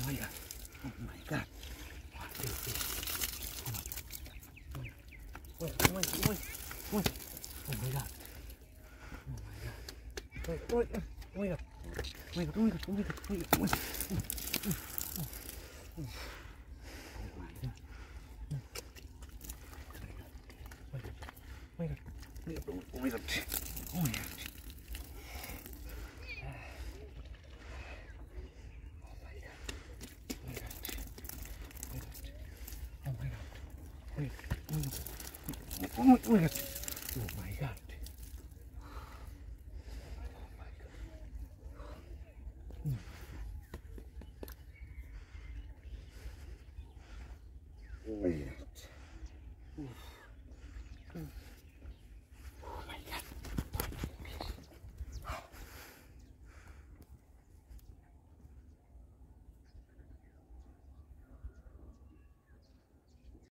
my God. Oh my God. Oh my God. Wait. Oh my God. Oh my God. Wait. Oh my God. Oh my God. Oh my God. Oh my God. Oh my God. Oh my God. Oh my God. Oh my God. Wait. Oh my God. Oh my God. Oh my God.